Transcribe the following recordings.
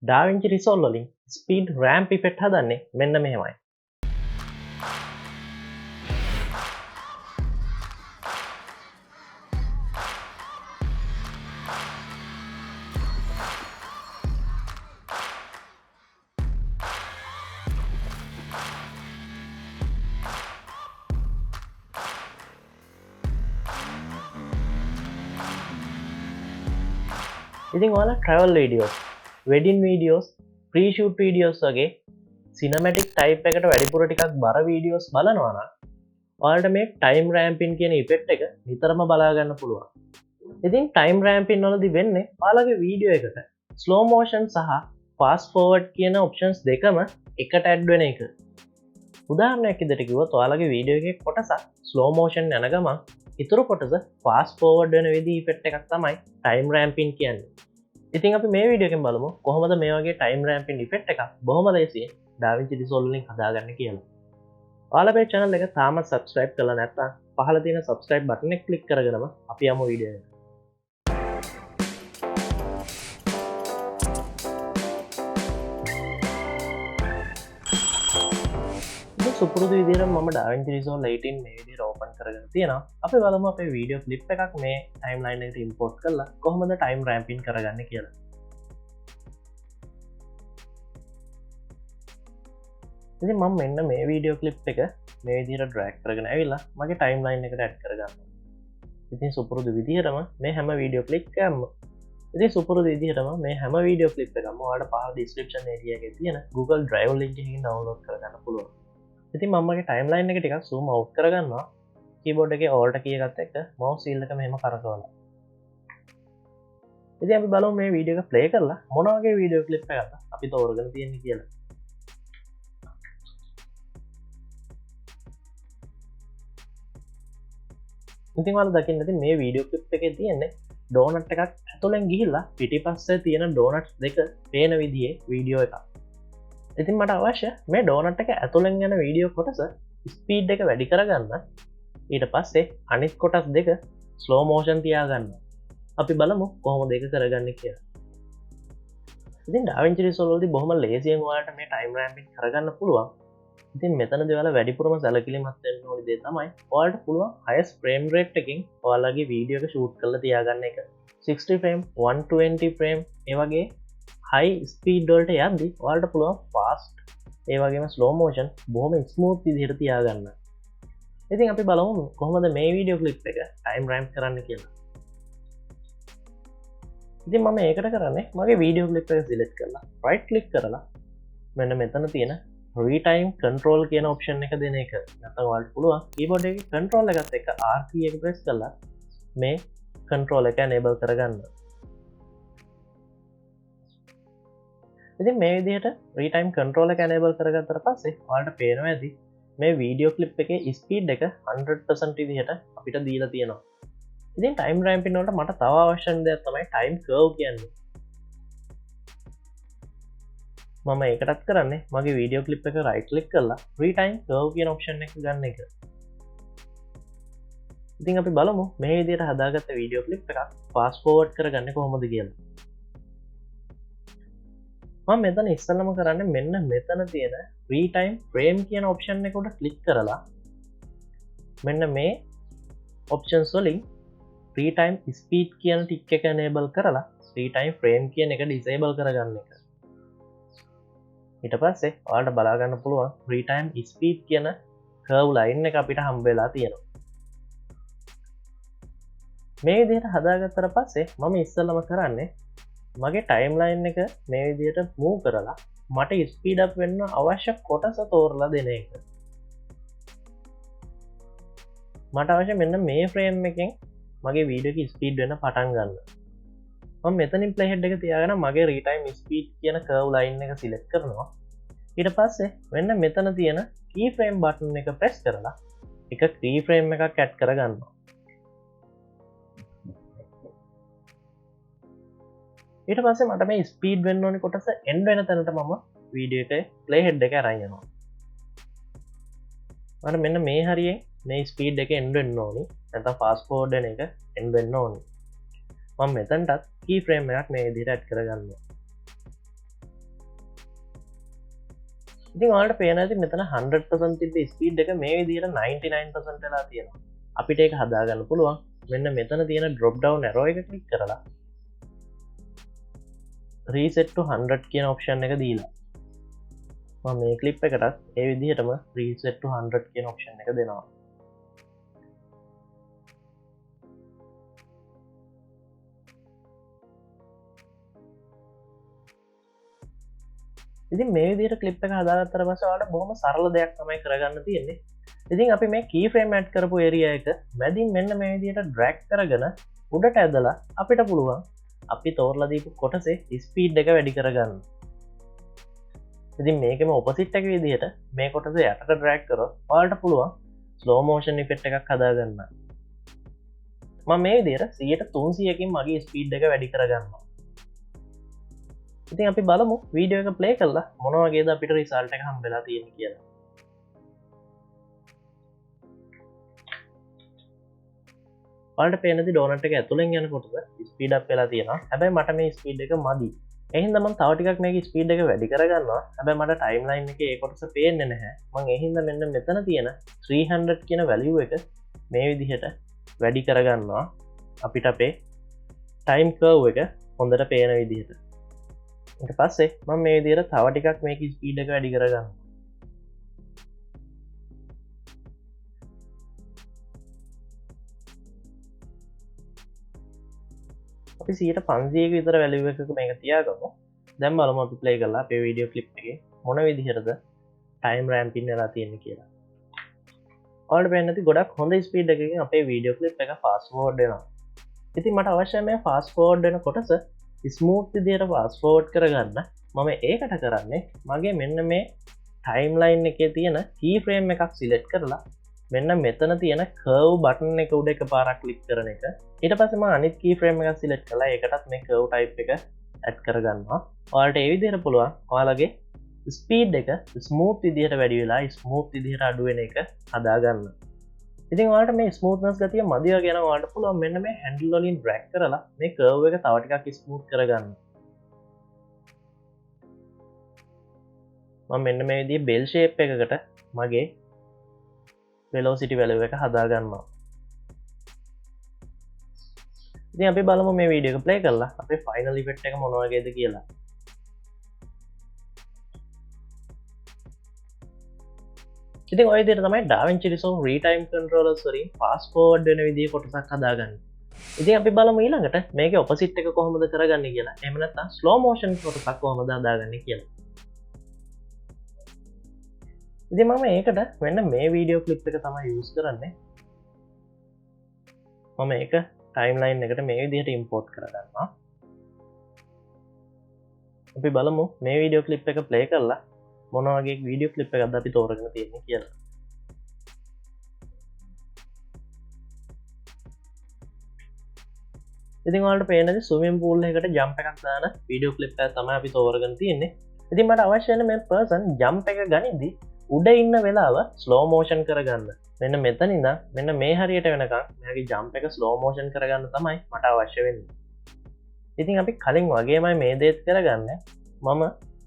Davinci Resolve වලින් speed ramp effect හදන්නේ මෙන්න මෙහෙමයි. ඉතින් ඔයාලා travel videos, wedding videos, pre-shoot videos වගේ cinematic type එකට වැඩිපුර ටිකක් බර videos බලනවා නම් ඔයාලට මේ time ramping කියන effect එක නිතරම බලා ගන්න පුළුවන්. ඉතින් time ramping වලදී වෙන්නේ ඔයාලගේ වීඩියෝ එකට slow motion සහ fast forward කියන options දෙකම එකට add වෙන එක. උදාහරණයක් විදිහට කිව්වොත් ඔයාලගේ වීඩියෝ එකේ කොටසක් slow motion යන ගමන් ඉතුරු කොටස fast forward වෙන විදිහ effect එකක් තමයි time ramping කියන්නේ. ඉතින් අපි මේ වීඩියෝ එකෙන් බලමු කොහොමද මේ වගේ time ramping effect එකක් බොහොම ලේසියෙන් Davinci Resolve වලින් හදාගන්න කියලා. ඔයාලා මේ channel එක තාමත් subscribe කරලා නැත්නම් පහළ තියෙන subscribe button එක click කරගෙනම අපි යමු වීඩියෝ එකට. සුපුරුදු විදිහට මම Davinci Resolve 18 මේ විදිහට open කරගෙන තියෙනවා. අපි බලමු අපේ වීඩියෝ clip එකක් මේ timeline එකට import කරලා කොහොමද time ramping කරගන්නේ කියලා. ඉතින් මම මෙන්න මේ වීඩියෝ clip එක මේ විදිහට drag කරගෙන ඇවිල්ලා මගේ timeline එකට add කරගන්නවා. ඉතින් සුපුරුදු විදිහටම මේ හැම වීඩියෝ clip එකක්ම මේ හැම වීඩියෝ clip එකක්ම ඔයාලට පහළ description area එකේ තියෙන Google Drive link එකකින් download කරගන්න පුළුවන්. ඉතින් මමගේ ටයිම්ලයින් එක ටිකක් zoom out කරගන්නවා කීබෝඩ් එකේ alt key එකත් එක්ක mouse wheel එක මෙහෙම කරකවලා. ඉතින් අපි බලමු මේ වීඩියෝ එක play කරලා මොන වගේ වීඩියෝ ක්ලිප් එකක්ද අපි තෝරගෙන තියෙන්නේ කියලා. ඉතින් ඔයාලා දකින්න ඉතින් මේ වීඩියෝ ක්ලිප් එකේ තියෙන්නේ ඩෝනට් එකක් ඇතුලෙන් ගිහිල්ලා පිටිපස්සේ තියෙන ඩෝනට්ස් දෙක පේන විදිහේ වීඩියෝ එකක්. ඉතින් මට අවශ්‍ය මේ ඩෝනට් එක ඇතුළෙන් යන වීඩියෝ කොටස ස්පීඩ් එක වැඩි කරගන්න. ඊට පස්සේ අනිත් කොටස් දෙක ස්ලෝ මෝෂන් තියාගන්න. අපි බලමු කොහොමද ඒක කරගන්නේ කියලා. ඉතින් Davinci Resolve වලදී බොහොම ලේසියෙන් ඔයාලට මේ time ramping කරගන්න පුළුවන්. ඉතින් මෙතනදී ඔයාලා වැඩිපුරම සැලකිලිමත් වෙන්න ඕනි දේ තමයි ඔයාලට පුළුවන් highest frame rate එකකින් ඔයාලගේ වීඩියෝ එක shoot කරලා තියාගන්න එක. 60 frame, 120 frame ඒ වගේ high speed වලට යද්දි ඔයාලට පුළුවන් fast ඒ වගේම slow motion බොහොම smooth විදිහට තියාගන්න. ඉතින් අපි බලමු කොහොමද මේ වීඩියෝ ක්ලිප් එක time ramp කරන්න කියලා. ඉතින් මම ඒකට කරන්නේ මගේ වීඩියෝ ක්ලිප් එක select කරලා right click කරලා මෙන්න මෙතන තියෙන retime control කියන option එක දෙන එක. නැත්නම් ඔයාලට පුළුවන් keyboard එකේ control එකත් එක්ක R key එක press කරලා මේ control එක enable කරගන්න. ඉතින් මේ විදිහට retime control එක enable කරගත්තට පස්සේ ඔයාලට පේනවා ඇති මේ වීඩියෝ ක්ලිප් එකේ ස්පීඩ් එක 100% විදිහට අපිට දීලා තියෙනවා. ඉතින් time ramping වලට මට තව අවශ්‍ය වෙන දෙයක් තමයි time curve කියන්නේ. මම ඒකටත් කරන්නේ මගේ වීඩියෝ ක්ලිප් එක right click කරලා retime curve කියන option එක ගන්න එක. ඉතින් අපි බලමු මේ විදිහට හදාගත්ත වීඩියෝ ක්ලිප් එකක් fast forward කරගන්නේ කොහොමද කියලා. මම මෙතන ඉස්සෙල්ලම කරන්නේ මෙන්න මෙතන තියෙන retime frame කියන option එක උඩ click කරලා මෙන්න මේ options වලින් retime speed කියන tick එක enable කරලා retime frame කියන එක disable කරගන්න එක. ඊට පස්සේ ඔයාලට බලා ගන්න පුළුවන් retime speed කියන curve line එක අපිට හම්බ වෙලා තියෙනවා. මේ විදිහට හදාගත්තට පස්සේ මම ඉස්සෙල්ලම කරන්නේ මගේ ටයිම්ලයින් එක මේ විදිහට මූව් කරලා මට ස්පීඩ් අප් වෙන්න අවශ්‍ය කොටස තෝරලා දෙන එක. මට අවශ්‍ය මෙන්න මේ ෆ්‍රේම් එකෙන් මගේ වීඩියෝ එක ස්පීඩ් වෙන්න පටන් ගන්න. මම මෙතනින් ප්ලේ හෙඩ් එක තියාගෙන මගේ රීටයිම් ස්පීඩ් කියන කර්ව් ලයින් එක සිලෙක්ට් කරනවා. ඊට පස්සේ මෙන්න මෙතන තියෙන key frame button එක press කරලා එක key frame එකක් add කරගන්නවා. ඊට පස්සේ මට මේ ස්පීඩ් වෙන්න ඕනි කොටස end වෙන තැනට මම වීඩියෝ එකේ ප්ලේ හෙඩ් එක අරන් යනවා. මට මෙන්න මේ හරියෙන් මේ ස්පීඩ් එක end වෙන්න ඕනි. නැත්නම් fast forward වෙන එක end වෙන්න ඕනි. මම මෙතනටත් key frame එකක් මේ විදිහට add කරගන්නවා. ඉතින් ඔයාලට පේන ඇති මෙතන 100% තිබ්බ ස්පීඩ් එක මේ විදිහට 99% වෙලා තියෙනවා. අපිට ඒක හදාගන්න පුළුවන්. මෙන්න මෙතන තියෙන drop down arrow එක ක්ලික් කරලා reset to 100 කියන option එක දීලා මම මේ clip එකටත් ඒ විදිහටම reset to 100 කියන option එක දෙනවා. ඉතින් මේ විදිහට ක්ලිප් එක හදාගත්තට පස්සේ ඔයාලට බොහොම සරල දෙයක් තමයි කරගන්න තියෙන්නේ. ඉතින් අපි මේ key frame add කරපු area එක මැදින් මෙන්න මේ විදිහට drag කරගෙන උඩට ඇදලා අපිට පුළුවන් අපි තෝරලා දීපු කොටසේ ස්පීඩ් එක වැඩි කරගන්න. ඉතින් මේකෙම opposite එක විදිහට මේ කොටස යටට drag කරොත් ඔයාලට පුළුවන් slow motion effect එකක් හදාගන්න. මම මේ විදිහට 300කින් මගේ ස්පීඩ් එක වැඩි කරගන්නවා. ඉතින් අපි බලමු වීඩියෝ එක ප්ලේ කරලා මොන වගේද අපිට රිසල්ට් එක හම්බෙලා තියෙන්නේ කියලා. ඔයාලට පේනදි ඩෝනට් එක ඇතුලෙන් යනකොට ස්පීඩ් අප් වෙලා තියෙනවා. හැබැයි මට මේ ස්පීඩ් එක මදි. ඒ හින්දා මම තව ටිකක් මේකේ ස්පීඩ් එක වැඩි කරගන්නවා. හැබැයි මට ටයිම්ලයින් එකේ ඒ කොටස පේන්නේ නැහැ. මම ඒ හින්දා මෙන්න මෙතන තියෙන 300 කියන වැලියු එක මේ විදිහට වැඩි කරගන්නවා. අපිට අපේ ටයිම් කර්ව් එක හොඳට පේන විදිහට. ඊට පස්සේ මම මේ විදිහට තව ටිකක් මේකේ ස්පීඩ් එක වැඩි කරගන්නවා. අපි 500ක විතර වැලියු එකක මේක තියාගමු. දැන් බලමු අපි ප්ලේ කරලා අපේ වීඩියෝ ක්ලිප් එකේ මොන විදිහටද ටයිම් රෑම්පින් වෙලා තියෙන්නේ කියලා. ඔයාලට පේන්නේ නැති ගොඩක් හොඳ ස්පීඩ් එකකින් අපේ වීඩියෝ ක්ලිප් එක ෆාස්ට් ෆෝවර්ඩ් වෙනවා. ඉතින් මට අවශ්‍යයි මේ ෆාස්ට් ෆෝවර්ඩ් වෙන කොටස ස්මූත් විදිහට ෆාස්ට් ෆෝවර්ඩ් කරගන්න. මම ඒකට කරන්නේ මගේ මෙන්න මේ ටයිම්ලයින් එකේ තියෙන key frame එකක් සිලෙක්ට් කරලා මෙන්න මෙතන තියෙන curve button එක උඩ එකපාරක් ක්ලික් කරන එක. ඊට පස්සේ මම අනිත් key frame එකක් සිලෙක්ට් කරලා ඒකටත් මේ curve type එක ඇඩ් කරගන්නවා. ඔයාලට ඒ විදිහට පුළුවන් ඔයාලගේ ස්පීඩ් එක ස්මූත් විදිහට වැඩි වෙලා ස්මූත් විදිහට අඩු වෙන එක හදාගන්න. ඉතින් ඔයාලට මේ ස්මූත්නස් ගතිය මදි වගේ නම් ඔයාලට පුළුවන් මෙන්න මේ හැන්ඩල් වලින් drag කරලා මේ curve එක තව ටිකක් ස්මූත් කරගන්න. මම මෙන්න මේ විදිහේ bell shape එකකට මගේ velocity value එක හදාගන්නවා. ඉතින් අපි බලමු මේ වීඩියෝ එක ප්ලේ කරලා අපේ final effect එක මොන වගේද කියලා. ඉතින් ඔය විදිහට තමයි Davinci Resolve retime controllers වලින් fast forward වෙන විදිහේ කොටසක් හදාගන්නේ. ඉතින් අපි බලමු ඊළඟට මේකේ opposite එක කොහොමද කරගන්නේ කියලා. එහෙම නැත්නම් slow motion කොටසක් කොහොමද හදාගන්නේ කියලා. ඉතින් මම ඒකට මෙන්න මේ වීඩියෝ ක්ලිප් එක තමයි යූස් කරන්නේ. මම ඒක ටයිම්ලයින් එකට මේ විදිහට ඉම්පෝර්ට් කරගන්නවා. අපි බලමු මේ වීඩියෝ ක්ලිප් එක ප්ලේ කරලා මොන වගේ වීඩියෝ ක්ලිප් එකක්ද අපි තෝරගෙන තියෙන්නේ කියලා. ඉතින් ඔයාලට පේනද ස්විමින් pool එකකට ජම්ප් එකක් දාන වීඩියෝ ක්ලිප් එකක් තමයි අපි තෝරගෙන තියෙන්නේ. ඉතින් මට අවශ්‍ය වෙන මේ පර්සන් ජම්ප් එක ගනිද්දි උඩ ඉන්න වෙලාව ස්ලෝ මෝෂන් කරගන්න. මෙන්න මෙතන ඉඳන් මෙන්න මේ හරියට වෙනකන් මෙයාගේ ජම්ප් එක ස්ලෝ මෝෂන් කරගන්න තමයි මට අවශ්‍ය වෙන්නේ. ඉතින් අපි කලින් වගේමයි මේ දේත් කරගන්නේ. මම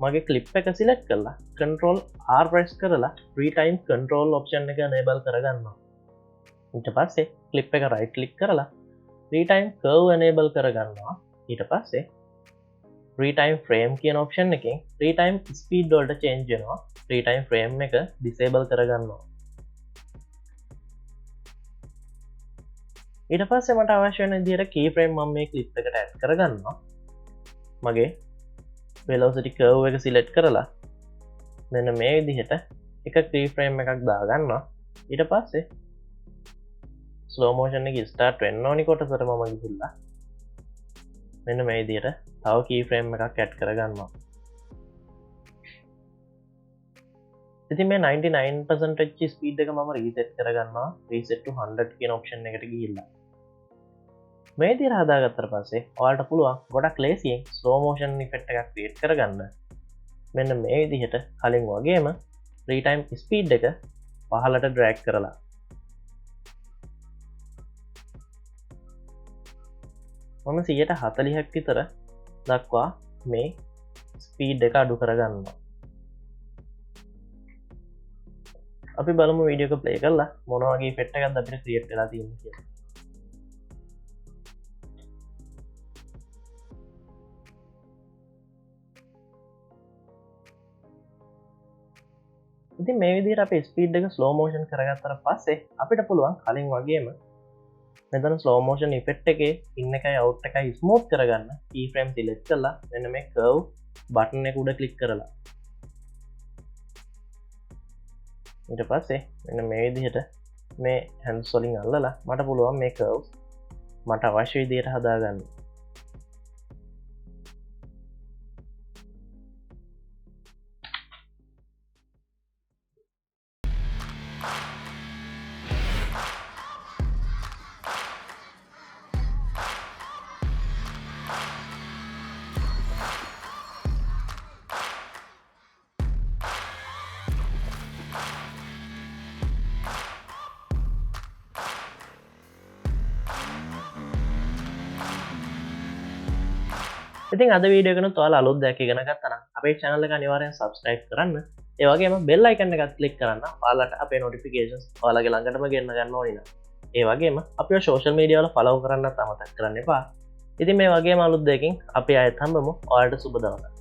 මගේ ක්ලිප් එක සිලෙක්ට් කරලා Ctrl R press කරලා retime control option එක enable කරගන්නවා. ඊට පස්සේ ක්ලිප් එක right click කරලා retime curve enable කරගන්නවා. ඊට පස්සේ retime frame කියන option එකෙන් retime speed වලට change වෙනවා. retime frame එක disable කරගන්නවා. ඊට පස්සේ මට අවශ්‍ය වෙන විදිහට key frame මම මේ ක්ලිප් එකට add කරගන්නවා. මගේ velocity curve එක select කරලා මෙන්න මේ විදිහට එක key frame එකක් දාගන්නවා. ඊට පස්සේ slow motion එක start වෙන්න ඕනි කොටසට මම ගිහිල්ලා මෙන්න මේ විදිහට තව key frame එකක් add කරගන්නවා. ඉතින් මේ 99% ස්පීඩ් එක මම රීසෙට් කරගන්නවා. reset to 100 කියන option එකට ගිහිල්ලා මේ විදිහට හදාගත්තට පස්සේ ඔයාලට පුළුවන් ගොඩක් ලේසියෙන් slow motion effect එකක් create කරගන්න. මෙන්න මේ විදිහට කලින් වගේම retime speed එක පහළට drag කරලා මම 140ක් විතර දක්වා මේ ස්පීඩ් එක අඩු කරගන්නවා. අපි බලමු වීඩියෝ එක ප්ලේ කරලා මොන වගේ ඉෆෙක්ට් එකක්ද අපිට ක්‍රියේට් වෙලා තියෙන්නේ කියලා. ඉතින් මේ විදිහට අපි ස්පීඩ් එක ස්ලෝ මෝෂන් කරගත්තට පස්සේ අපිට පුළුවන් කලින් වගේම මෙතන ස්ලෝ මෝෂන් ඉෆෙක්ට් එකේ ඉන්න එකයි අවුට් එකයි ස්මූත් කරගන්න key frame select කරලා මෙන්න මේ curve බටන් එක උඩ ක්ලික් කරලා ඊට පස්සේ මෙන්න මේ විදිහට මේ hands වලින් අල්ලලා මට පුළුවන් මේ curves මට අවශ්‍ය විදිහට හදාගන්න. ඉතින් අද වීඩියෝ එකන ඔයාලා අලුත් දෙයක් ඉගෙන ගත්තා නම් අපේ channel එක අනිවාර්යෙන් subscribe කරන්න. ඒ වගේම bell icon එකත් click කරන්න. ඔයාලට අපේ notifications ඔයාලගේ ළඟටම ගෙන්න ගන්න ඕනේ නම්. ඒ වගේම අපිව social media වල follow කරන්නත් අමතක කරන්න එපා. ඉතින් මේ වගේම අලුත් දෙයකින් අපි ආයෙත් හම්බෙමු. ඔයාලට සුබ දවසක්.